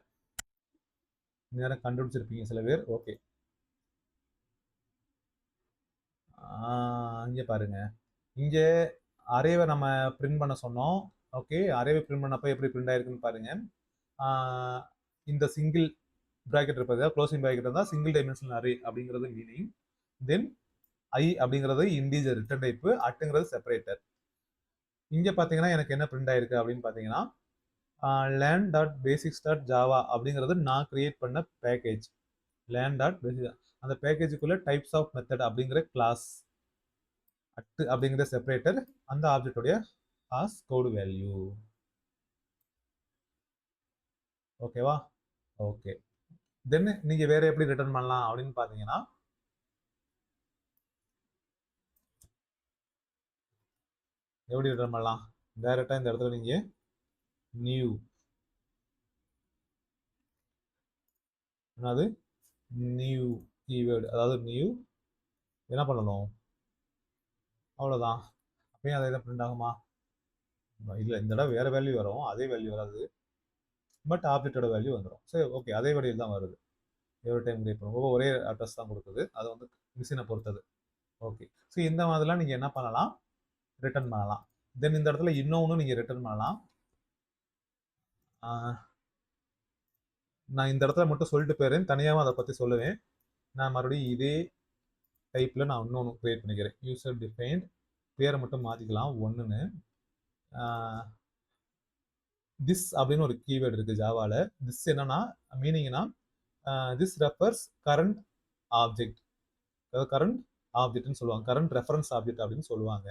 நேரம் கண்டுபிடிச்சிருப்பீங்க சில பேர். ஓகே. இங்கே பாருங்க, இங்கே அரேவை நம்ம பிரிண்ட் பண்ண சொன்னோம். ஓகே. அரேவை பிரிண்ட் பண்ணப்போ எப்படி பிரிண்ட் ஆயிருக்குன்னு பாருங்க. இந்த சிங்கிள் பிராக்கெட் இருப்பது க்ளோசிங் பிராக்கெட் இருந்தால் சிங்கிள் டைமென்ஷனல் அரே அப்படிங்கிறது மீனிங். தென் ஐ அப்படிங்கிறது இண்டீஜர் ரிட்டர்ன் டைப்பு, அட்டுங்கிறது செப்பரேட்டர். இங்கே பார்த்தீங்கன்னா எனக்கு என்ன பிரிண்ட் ஆயிருக்கு அப்படின்னு பார்த்தீங்கன்னா, learn dot basics dot Java அப்படிங்கிறது நான் கிரியேட் பண்ண பேக்கேஜ். லேர்ன் டாட் பேசிக் அந்த பேக்கேஜுக்குள்ள டைப்ஸ் ஆஃப் மெத்தட் அப்படிங்கிற கிளாஸ், அட்டு அப்படிங்கிற செப்பரேட்டர், அந்த ஆப்ஜெக்டோடைய ஹாஸ் கோடு வேல்யூ. ஓகேவா? ஓகே. தென் நீங்க வேற எப்படி ரிட்டர்ன் பண்ணலாம் அப்படின்னு பாத்தீங்கன்னா, எப்படி ரிட்டர்ன் பண்ணலாம், டைரக்டா இந்த இடத்துல நீங்க நியூ என்னது நியூ கீவேர்டு, அதாவது நியூ என்ன பண்ணணும், அவ்வளோதான். அப்பயும் அதே தான் பிரிண்ட் ஆகுமா? இல்லை, இந்த தடவை வேறு வேல்யூ வரும், அதே வேல்யூ வராது, பட் ஆப்ஜெக்டோட வேல்யூ வந்துடும். சரி, ஓகே, அதே வழியில் தான் வருது. எவ்ரி டைம் கிரியேட் பண்ணுவோம், ஒரே அட்ரஸ் தான் கொடுக்குது, அது வந்து மிஷினை பொறுத்தது. ஓகே, ஸோ இந்த மாதிரிலாம் நீங்கள் என்ன பண்ணலாம், ரிட்டர்ன் பண்ணலாம். தென் இந்த இடத்துல இன்னொன்று நீங்கள் ரிட்டர்ன் பண்ணலாம். நான் இந்த இடத்துல மட்டும் சொல்லிட்டு போயிடுறேன், தனியாகவும் அதை பற்றி சொல்லுவேன். நான் மறுபடியும் இதே டைப்பில் நான் இன்னொன்று க்ரியேட் பண்ணிக்கிறேன். யூசர் டிஃபைன்ட் பேரை மட்டும் மாற்றிக்கலாம், ஒன்றுன்னு. திஸ் அப்படின்னு ஒரு கீவேர்டு இருக்குது ஜாவாவில். திஸ் என்னன்னா மீனிங்னா திஸ் ரெஃபர்ஸ் கரண்ட் ஆப்ஜெக்ட், அதாவது கரண்ட் ஆப்ஜெக்ட்னு சொல்லுவாங்க, கரண்ட் ரெஃபரன்ஸ் ஆப்ஜெக்ட் அப்படின்னு சொல்லுவாங்க.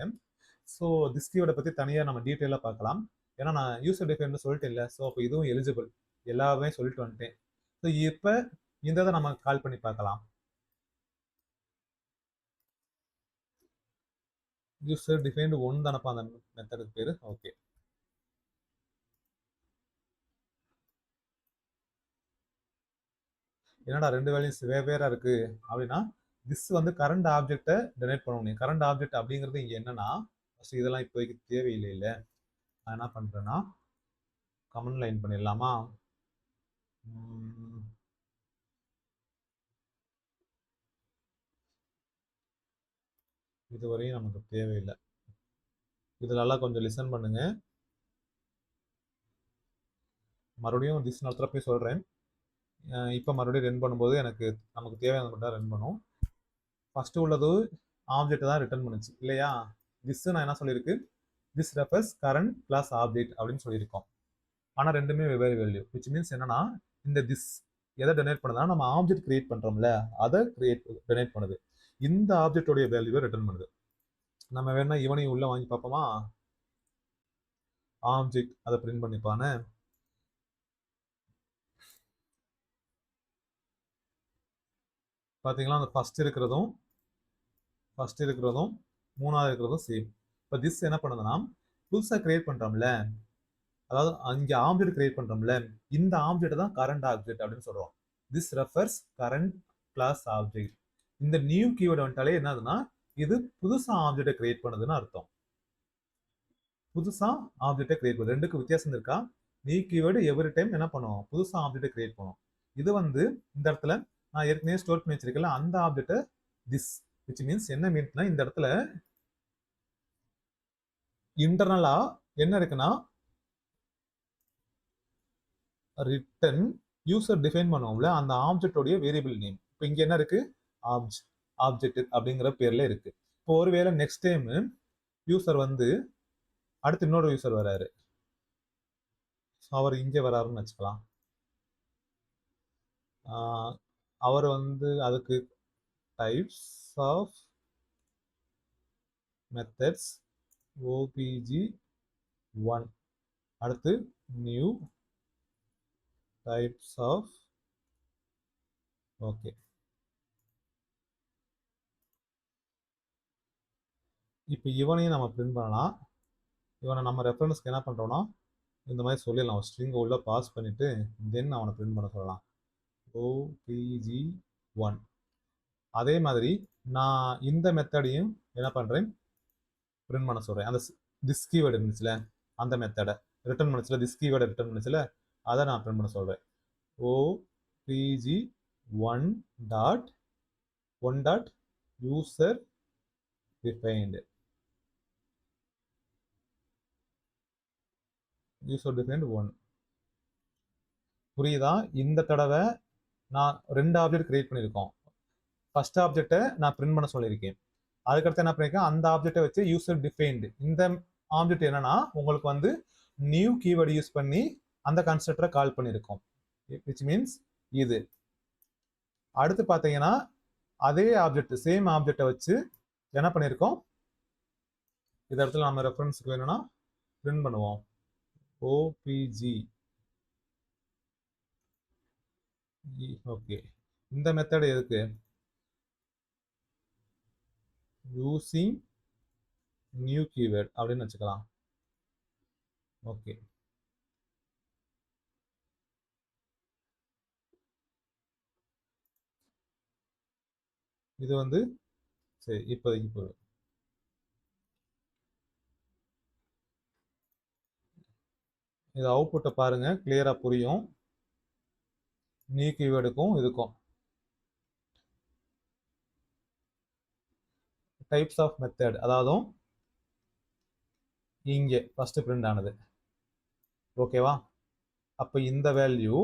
ஸோ திஸ் கீவேர்டை பற்றி தனியாக நம்ம டீட்டெயிலாக பார்க்கலாம். ஏன்னா நான் யூசர் டிஃபைன் சொல்லிட்டு இல்லை, ஸோ அப்போ இதுவும் எலிஜிபிள், எல்லாமே சொல்லிட்டு வந்துட்டேன். ஸோ இப்போ இந்த இதை நம்ம கால் பண்ணி பார்க்கலாம். யூசர் டிஃபைன்டு ஒன் தானப்பா அந்த மெத்தடுக்கு பேர். ஓகே, என்னடா ரெண்டு வேல்யூஸ் வேற இருக்கு அப்படின்னா, திஸ் வந்து கரண்ட் ஆப்ஜெக்டை டொனேட் பண்ணணும். கரண்ட் ஆப்ஜெக்ட் அப்படிங்கிறது இங்கே என்னன்னா, ஃபர்ஸ்ட் இதெல்லாம் இப்போதைக்கு தேவையில்லை. இல்லை, நான் என்ன பண்ணுறேன்னா கமெண்ட் லைன் பண்ணிடலாமா? இதுவரையும் நமக்கு தேவையில்லை. இதெல்லாம் கொஞ்சம் லிசன் பண்ணுங்க. மறுபடியும் திஸ் நேரத்தில் போய் சொல்கிறேன். இப்போ மறுபடியும் ரன் பண்ணும்போது நமக்கு தேவையான மட்டும் ரன் பண்ணும். ஃபஸ்ட்டு உள்ளது ஆப்ஜெக்ட் தான் ரிட்டர்ன் பண்ணுச்சு இல்லையா? திஸ் நான் என்ன சொல்லியிருக்கு, this refers current plus object அப்படின்னு சொல்லியிருக்கோம். ஆனால் ரெண்டுமே வெவ்வேறு வேல்யூ, விச் மீன்ஸ் என்னன்னா இந்த திஸ் எதை டொனேட் பண்ணுதுன்னா நம்ம ஆப்ஜெக்ட் கிரியேட் பண்ணுறோம்ல, அதை டொனேட் பண்ணுது. இந்த ஆப்ஜெக்டோடைய வேல்யூவை ரிட்டர்ன் பண்ணுது. நம்ம வேணா இவனையும் உள்ள வாங்கி பார்ப்போமா? ஆப்ஜெக்ட் அதை பிரிண்ட் பண்ணிப்பானே. பார்த்தீங்களா, அந்த ஃபர்ஸ்ட் இருக்கிறதும் மூணாவது இருக்கிறதும் சேம். இப்போ திஸ் என்ன பண்ணுதுன்னா புதுசாக கிரியேட் பண்ணுறோம்ல, அதாவது அங்கே ஆப்ஜெக்ட் கிரியேட் பண்ணுறோம்ல, இந்த ஆப்ஜெக்ட் தான் கரண்ட் ஆப்ஜெக்ட் அப்படின்னு சொல்கிறோம். This refers current plus object. இந்த நியூ கீவேர்டு வந்துட்டாலே என்னதுன்னா இது புதுசாக ஆப்ஜெக்டை கிரியேட் பண்ணுதுன்னு அர்த்தம். புதுசாக ஆப்ஜெக்டை கிரியேட் பண்ணுது. ரெண்டுக்கு வித்தியாசம் இருக்கா? நியூ கீவேர்டு எவ்ரி டைம் என்ன பண்ணுவோம், புதுசாக ஆப்ஜெக்டை கிரியேட் பண்ணும். இது வந்து இந்த இடத்துல நான் ஏற்கனவே ஸ்டோர் பண்ணி வச்சிருக்கல அந்த ஆப்ஜெக்ட் திஸ், விச் மீன்ஸ் என்ன மீன்ஸ்னா இந்த இடத்துல இன்டர்னலா என்ன இருக்குன்னா ரிட்டன் யூசர் டிஃபைன் பண்ணுவோம்ல அந்த ஆப்ஜெக்டோடைய வேரியபிள் நேம். இப்போ இங்க என்ன இருக்கு, ஆப்ஜெக்ட் அப்படிங்கிற பேர்ல இருக்கு. இப்போ ஒருவேளை நெக்ஸ்ட் டைம் யூசர் வந்து அடுத்து இன்னொரு யூசர் வராரு, அவர் இங்கே வராருன்னு வச்சுக்கலாம். அவர் வந்து அதுக்கு டைப்ஸ் ஆஃப் மெத்தட்ஸ் OPG1, அடுத்து நியூ டைப்ஸ் ஆஃப், ஓகே. இப்போ இவனையும் நம்ம பிரிண்ட் பண்ணலாம். இவனை நம்ம ரெஃபரன்ஸ்க்கு என்ன பண்ணுறோன்னா இந்த மாதிரி சொல்லிடலாம், ஸ்ட்ரிங்கை உள்ள பாஸ் பண்ணிவிட்டு தென் அவனை பிரிண்ட் பண்ண சொல்லலாம், OPG1. அதே மாதிரி நான் இந்த மெத்தடையும் என்ன பண்ணுறேன், பிரிண்ட் பண்ண சொல்கிறேன். அந்த திஸ் கீவேர்டு இருந்துச்சுல அந்த மெத்தடை ரிட்டர்ன் பண்ணுச்சுல, திஸ் கீவேர்டை ரிட்டர்ன் பண்ணுச்சுல அதை நான் பிரிண்ட் பண்ண சொல்கிறேன். OPG1 dot user defined, user defined 1. புரியுதா? இந்த தடவை நான் 2 ஆப்ஜெக்ட் கிரியேட் பண்ணியிருக்கோம். ஃபர்ஸ்ட் ஆப்ஜெக்டை நான் பிரிண்ட் பண்ண சொல்லியிருக்கேன், அதுக்கடுத்து என்ன பண்ணியிருக்கேன், அந்த ஆப்ஜெக்டை வச்சு யூசர் டிஃபைன்டு. இந்த ஆப்ஜெக்ட் என்னன்னா உங்களுக்கு வந்து நியூ கீவேர்டு யூஸ் பண்ணி அந்த கன்ஸ்ட்ரக்டரை கால் பண்ணியிருக்கோம், விச் மீன்ஸ் இது. அடுத்து பார்த்தீங்கன்னா அதே ஆப்ஜெக்ட் சேம் ஆப்ஜெக்டை வச்சு என்ன பண்ணியிருக்கோம், இந்த இடத்துல நம்ம ரெஃபரன்ஸுக்கு வேணும்னா பிரிண்ட் பண்ணுவோம் OPG. ஓகே, இந்த மெத்தட் எதுக்கு, யூசிங் நியூ கீவேர்ட் அப்படின்னு வச்சுக்கலாம். ஓகே, இது வந்து சரி இப்போதைக்கு போதும். இது அவுட்புட்டை பாருங்க, கிளியரா புரியும். நியூ கீவேர்டுக்கும் இதுக்கும் டைப்ஸ் ஆஃப் மெத்தட், அதாவது இங்கே ஃபர்ஸ்ட் பிரிண்ட் ஆனது. ஓகேவா? அப்போ இந்த வேல்யூ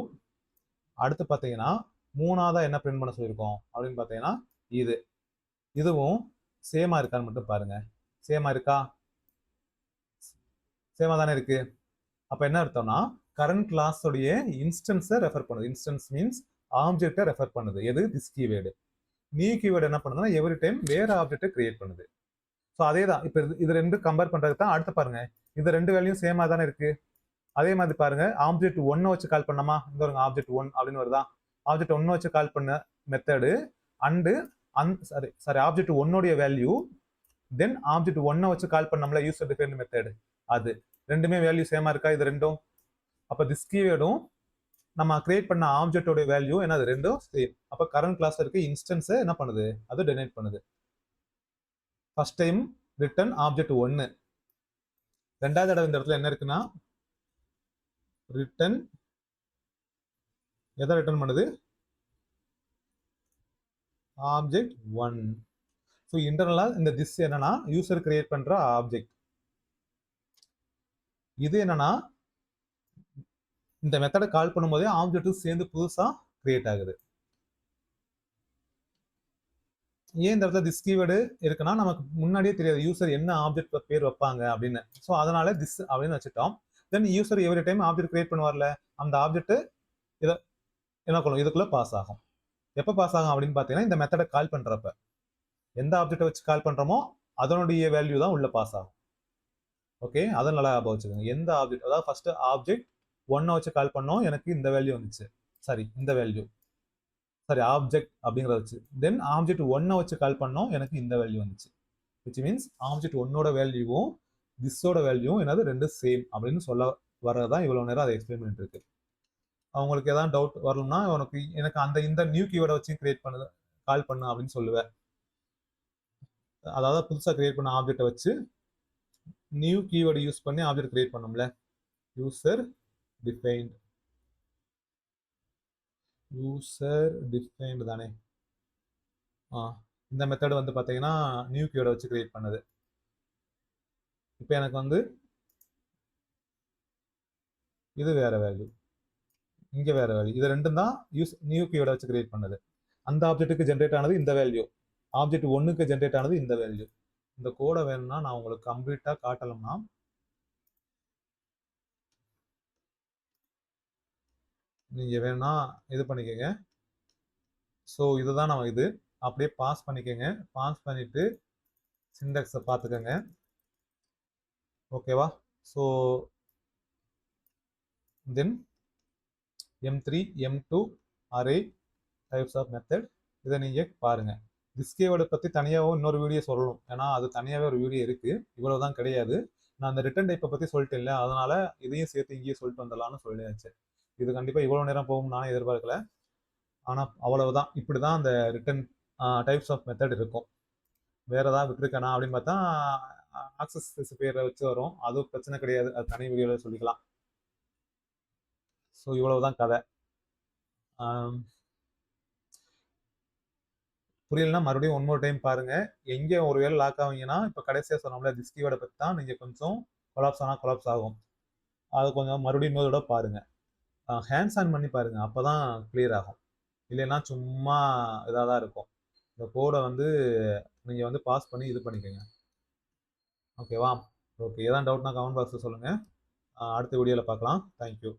அடுத்து பார்த்தீங்கன்னா மூணாவதா என்ன பிரிண்ட் பண்ண சொல்லியிருக்கோம் அப்படின்னு பார்த்தீங்கன்னா இது இதுவும் சேமா இருக்கான்னு மட்டும் பாருங்க. சேமா இருக்கா? சேமா தானே இருக்கு. அப்ப என்ன அர்த்தம்னா கரண்ட் கிளாஸ் உடைய இன்ஸ்டன்ஸை ரெஃபர் பண்ணுது. இன்ஸ்டன்ஸ் மீன்ஸ் ஆப்ஜெக்டை ரெஃபர் பண்ணுது. எது? This keyword. நியூ கீவேர்டு என்ன பண்ணுதுன்னா எவ்ரி டைம் வேற ஆப்ஜெக்டை கிரியேட் பண்ணுது. ஸோ அதே தான். இப்போ இது ரெண்டு கம்பேர் பண்றதுக்கு தான் அடுத்து பாருங்க. இது ரெண்டு வேல்யூம் சேமா தானே இருக்கு. அதே மாதிரி பாருங்க, ஆப்ஜெக்ட் ஒன்னை வச்சு கால் பண்ணாமா, இந்த ஒரு ஆப்ஜெக்ட் ஒன் அப்படின்னு வருதா. ஆப்ஜெக்ட் ஒன்னு வச்சு கால் பண்ண மெத்தடு அண்டு சாரி ஆப்ஜெக்ட் ஒன்னுடைய வேல்யூ தென் ஆப்ஜெக்ட் ஒன்னை வச்சு கால் பண்ணோம்ல யூசர் டிஃபைன்ட் மெத்தட், அது ரெண்டுமே வேல்யூ சேமா இருக்கா? இது ரெண்டும். அப்ப திஸ் கீவேர்டும் நம்ம கிரியேட் பண்ண ஆப்ஜெக்டோட வேல்யூ என்னது? ரெண்டும் சேம். அப்ப கரண்ட் கிளாஸ்ல இருக்க இன்ஸ்டன்ஸை என்ன பண்ணுது? அது டெனைட் பண்ணுது. ஃபர்ஸ்ட் டைம் ரிட்டர்ன் ஆப்ஜெக்ட் ஒன்னு. ரெண்டாவது தடவை இந்த இடத்துல என்ன இருக்குன்னா ரிட்டர்ன் எதை ரிட்டர்ன் பண்ணுது? Object one. ஸோ இன்டர்னலா இந்த திஸ் என்னன்னா யூசர் கிரியேட் பண்ற ஆப்ஜெக்ட். இது என்னன்னா இந்த மெத்தடை கால் பண்ணும்போதே ஆப்ஜெக்ட் சேர்ந்து புதுசா கிரியேட் ஆகுது. ஏன் இந்த இடத்துல திஸ் கீவேர்டு இருக்குன்னா நமக்கு முன்னாடியே தெரியாது யூசர் என்ன ஆப்ஜெக்ட் பேர் வைப்பாங்க அப்படின்னு. ஸோ அதனால திஸ் அப்படின்னு வச்சுட்டோம். Then user every time object create பண்ணுவார்ல, அந்த ஆப்ஜெக்ட் இதை என்ன பண்ணும்? இதுக்குள்ள பாஸ் ஆகும். எப்போ பாஸ் ஆகும் அப்படின்னு பார்த்தீங்கன்னா இந்த மெத்தடை கால் பண்றப்ப எந்த ஆப்ஜெக்டை வச்சு கால் பண்றோமோ அதனுடைய வேல்யூ தான் உள்ள பாஸ் ஆகும். ஓகே, அதை நல்லா ஞாபகம் வச்சுக்கோங்க. எந்த ஆப்ஜெக்ட், அதாவது ஃபர்ஸ்ட் ஆப்ஜெக்ட் ஒன்னை வச்சு கால் பண்ணோம், எனக்கு இந்த வேல்யூ வந்துச்சு. சரி, இந்த வேல்யூ சரி ஆப்ஜெக்ட் அப்படிங்கிறத வச்சு தென் ஆப்ஜெக்ட் ஒன்னை வச்சு கால் பண்ணோம், எனக்கு இந்த வேல்யூ வந்துச்சு. விச் மீன்ஸ் ஆப்ஜெக்ட் ஒன்னோட வேல்யூவும் திஸோட வேல்யூவும் என்னது? ரெண்டு சேம் அப்படின்னு சொல்ல வர்றதுதான் இவ்வளவு நேரம் அதை எக்ஸ்பிளைன் பண்ணிட்டு இருக்கு. அவங்களுக்கு ஏதாவது டவுட் வரணும்னா எனக்கு அந்த இந்த நியூ கீவேர்டை வச்சு கிரியேட் பண்ணுது கால் பண்ணு அப்படின்னு சொல்லுவேன். அதாவது புதுசாக கிரியேட் பண்ண ஆப்ஜெக்டை வச்சு நியூ கீவேர்டு யூஸ் பண்ணி ஆப்ஜெக்ட் கிரியேட் பண்ணோம்ல, யூசர் டிஃபைன்ட். யூசர் டிஃபைன்ட் தானே. இந்த மெத்தட் வந்து பார்த்தீங்கன்னா நியூ கீவேர்டை வச்சு கிரியேட் பண்ணது. இப்போ எனக்கு வந்து இது வேற வேல்யூ, இங்கே வேற வேல்யூ, இது ரெண்டும் தான் நியூ கீவேர்டை வச்சு கிரியேட் பண்ணது. அந்த ஆப்ஜெக்ட்டுக்கு ஜென்ரேட் ஆனது இந்த வேல்யூ, ஆப்ஜெக்ட் ஒன்னுக்கு ஜென்ரேட் ஆனது இந்த வேல்யூ. இந்த கோடை வேணும்னா நான் உங்களுக்கு கம்ப்ளீட்டா காட்டலாம்னா நீங்க வேணா இது பண்ணிக்கோங்க. ஸோ இதுதான் நம்ம இது அப்படியே பாஸ் பண்ணிக்கோங்க. பாஸ் பண்ணிட்டு சிண்டெக்ஸை பார்த்துக்கோங்க. ஓகேவா? So then M3 M2 array types of method இதை நீங்க பாருங்க. திஸ் கீவேர்டை பற்றி தனியாகவும் இன்னொரு வீடியோ சொல்லணும், ஏன்னா அது தனியாகவே ஒரு வீடியோ இருக்கு. இவ்வளவுதான் கிடையாது. நான் அந்த ரிட்டர்ன் டைப்பை பற்றி சொல்லிட்டேன் இல்லை, அதனால இதையும் சேர்த்து இங்கேயே சொல்லிட்டு வந்துடலாம்னு சொல்லியாச்சு. இது கண்டிப்பாக இவ்வளோ நேரம் போகும் நானே எதிர்பார்க்கல. ஆனால் அவ்வளவுதான். இப்படி தான் அந்த ரிட்டர்ன் டைப்ஸ் ஆஃப் மெத்தட் இருக்கும். வேற ஏதாவது விட்டுருக்கேனா அப்படின்னு பார்த்தா ஆக்சஸ் ஸ்பெசிஃபையரை வச்சு வரும், அது பிரச்சனை கிடையாது, அது தனி வீடியோவில் சொல்லிக்கலாம். ஸோ இவ்வளவுதான் கதை. புரியலன்னா மறுபடியும் ஒன் மோர் டைம் பாருங்க. எங்கே ஒருவேளை லாக் ஆவீங்கன்னா இப்போ கடைசியாக சொன்னோம்ல திஸ் கீவேர்டை பற்றி தான் நீங்கள் கொஞ்சம் கொலாப்ஸ் ஆனால் கொலாப்ஸ் ஆகும். அது கொஞ்சம் மறுபடியும் இன்னொரு பாருங்க, ஹேண்ட்ஸ் ஆன் பண்ணி பாருங்க, அப்போதான் கிளியர் ஆகும். இல்லைன்னா சும்மா இதாக தான் இருக்கும். இந்த கோடை வந்து நீங்கள் வந்து பாஸ் பண்ணி இது பண்ணிக்கோங்க. ஓகேவா? ஓகே, ஏதாவது டவுட்னா கமெண்ட் பாக்ஸில் சொல்லுங்கள். அடுத்த வீடியோவில் பார்க்கலாம். தேங்க்யூ.